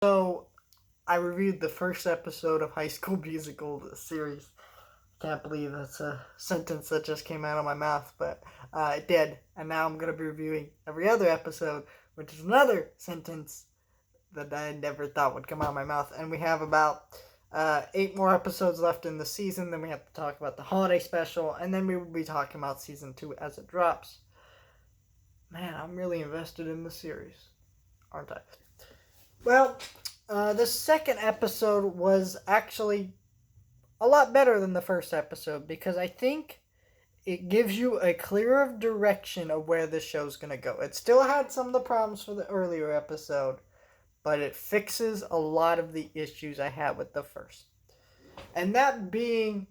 So, I reviewed the first episode of High School Musical, the series. Can't believe that's a sentence that just came out of my mouth, but it did. And now I'm going to be reviewing every other episode, which is another sentence that I never thought would come out of my mouth. And we have about 8 more episodes left in the season. Then we have to talk about the holiday special, and then we will be talking about season 2 as it drops. Man, I'm really invested in the series, aren't I? Well, the second episode was actually a lot better than the first episode because I think it gives you a clearer direction of where this show's going to go. It still had some of the problems for the earlier episode, but it fixes a lot of the issues I had with the first. And that being,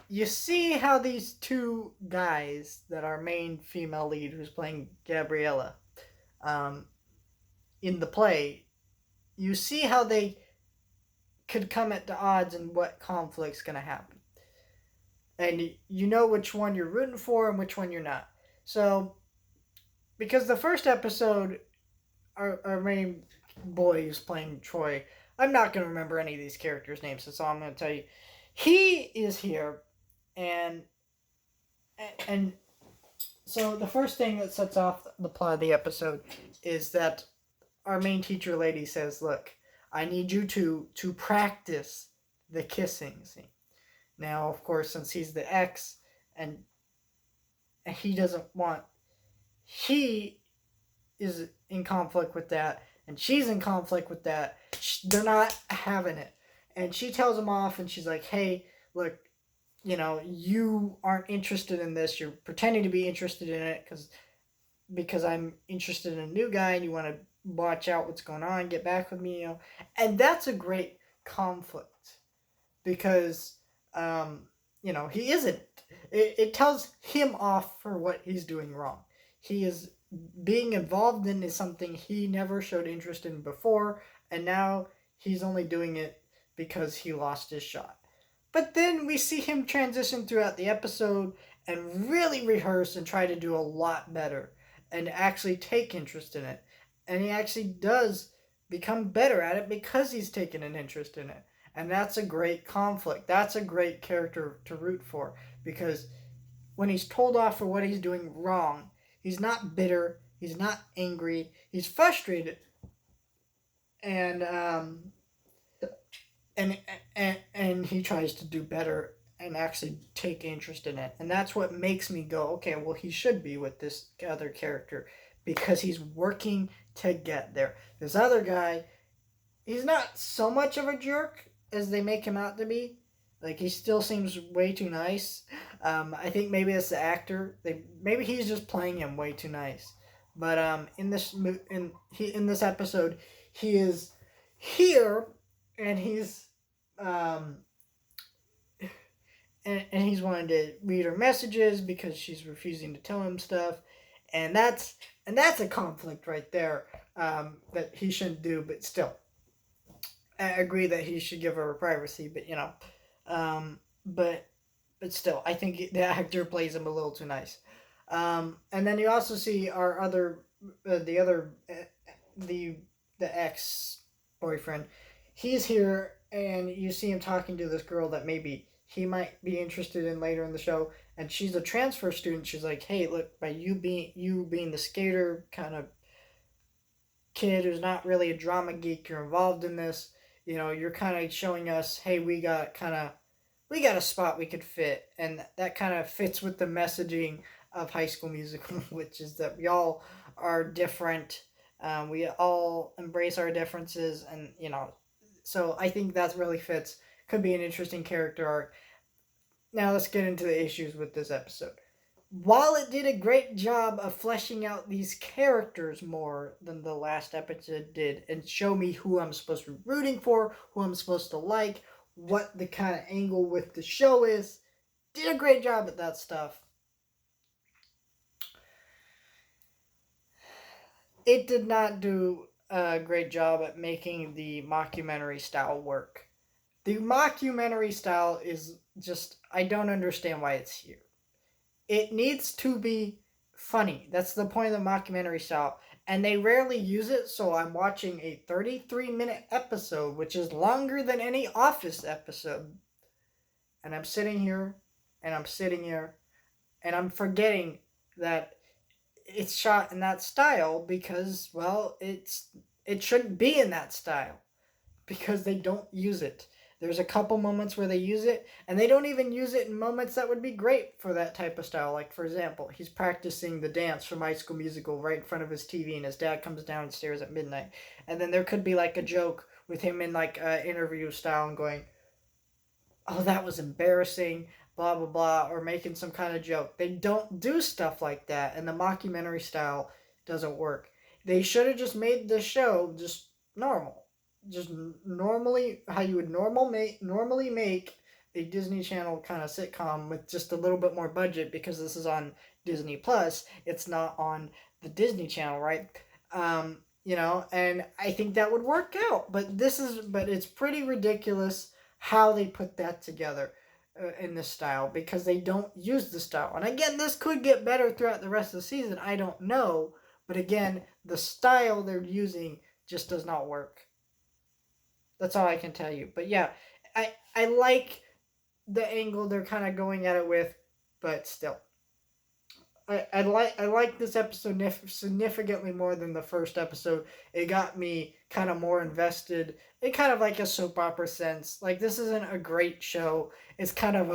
you see how these two guys that are main female lead, who's playing Gabriella, in the play, you see how they could come at the odds and what conflict's going to happen. And you know which one you're rooting for and which one you're not. So, because the first episode, our main boy who's playing Troy, I'm not going to remember any of these characters' names, so I'm going to tell you. He is here, and so the first thing that sets off the plot of the episode is that our main teacher lady says, "Look, I need you to practice the kissing scene." Now, of course, since he's the ex and he doesn't want, he is in conflict with that, and she's in conflict with that. They're not having it. And she tells him off, and she's like, "Hey, look, you aren't interested in this. You're pretending to be interested in it because I'm interested in a new guy, and you want to watch out what's going on, get back with me, And that's a great conflict because, he isn't. It tells him off for what he's doing wrong. He is being involved in is something he never showed interest in before, and now he's only doing it because he lost his shot. But then we see him transition throughout the episode and really rehearse and try to do a lot better and actually take interest in it. And he actually does become better at it because he's taken an interest in it. And that's a great conflict. That's a great character to root for because when he's told off for what he's doing wrong, he's not bitter, he's not angry, he's frustrated. And and he tries to do better and actually take interest in it. And that's what makes me go, okay, well, he should be with this other character because he's working to get there. This other guy, he's not so much of a jerk as they make him out to be. Like, he still seems way too nice. I think maybe it's the actor. Maybe he's just playing him way too nice. But in this episode, he is here, and he's and he's wanting to read her messages because she's refusing to tell him stuff, and that's a conflict right there that he shouldn't do. But still, I agree that he should give her privacy. But but still, I think the actor plays him a little too nice. And then you also see our other the ex boyfriend. He's here, and you see him talking to this girl that maybe he might be interested in later in the show, and she's a transfer student. She's like, "Hey, look, by you being the skater kind of kid who's not really a drama geek, you're involved in this. You're kind of showing us, hey, we got a spot we could fit," and that kind of fits with the messaging of High School Musical, which is that we all are different. We all embrace our differences, and so I think that really fits. Could be an interesting character arc. Now let's get into the issues with this episode. While it did a great job of fleshing out these characters more than the last episode did and show me who I'm supposed to be rooting for, who I'm supposed to like, what the kind of angle with the show is, did a great job at that stuff. It did not do a great job at making the mockumentary style work. The mockumentary style is just, I don't understand why it's here. It needs to be funny. That's the point of the mockumentary style. and they rarely use it, so I'm watching a 33-minute episode, which is longer than any Office episode. And I'm sitting here, and I'm sitting here, and I'm forgetting that it's shot in that style because, well, it shouldn't be in that style because they don't use it. There's a couple moments where they use it, and they don't even use it in moments that would be great for that type of style. Like, for example, he's practicing the dance from High School Musical right in front of his TV, and his dad comes downstairs at midnight. And then there could be, like, a joke with him in, like, interview style and going, oh, that was embarrassing, blah, blah, blah, or making some kind of joke. They don't do stuff like that, and the mockumentary style doesn't work. They should have just made the show just normal. Just normally, how you would normally make a Disney Channel kind of sitcom with just a little bit more budget, because this is on Disney Plus. It's not on the Disney Channel, right? And I think that would work out. But it's pretty ridiculous how they put that together in this style, because they don't use the style. And again, this could get better throughout the rest of the season. I don't know. But again, the style they're using just does not work. That's all I can tell you. But yeah, I like the angle they're kind of going at it with, but still. I like this episode significantly more than the first episode. It got me kind of more invested. It kind of like a soap opera sense. Like, this isn't a great show. It's kind of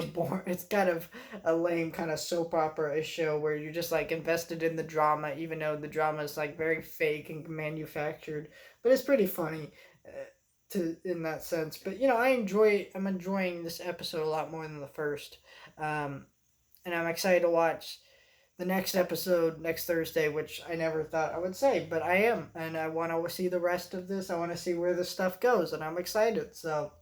it's kind of a lame kind of soap opera show where you're just like invested in the drama, even though the drama is like very fake and manufactured. But it's pretty funny in that sense. But I'm enjoying this episode a lot more than the first. And I'm excited to watch the next episode next Thursday, which I never thought I would say, but I am. And I want to see the rest of this. I want to see where this stuff goes, and I'm excited. So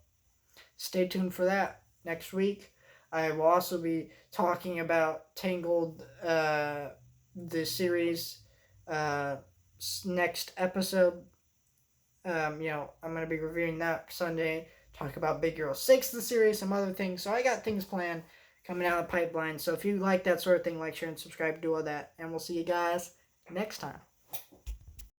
stay tuned for that next week. I will also be talking about Tangled, the series, next episode. I'm going to be reviewing that Sunday, talk about Big Hero 6, the series, some other things. So I got things planned coming out of the pipeline. So if you like that sort of thing, like, share, and subscribe, do all that. And we'll see you guys next time.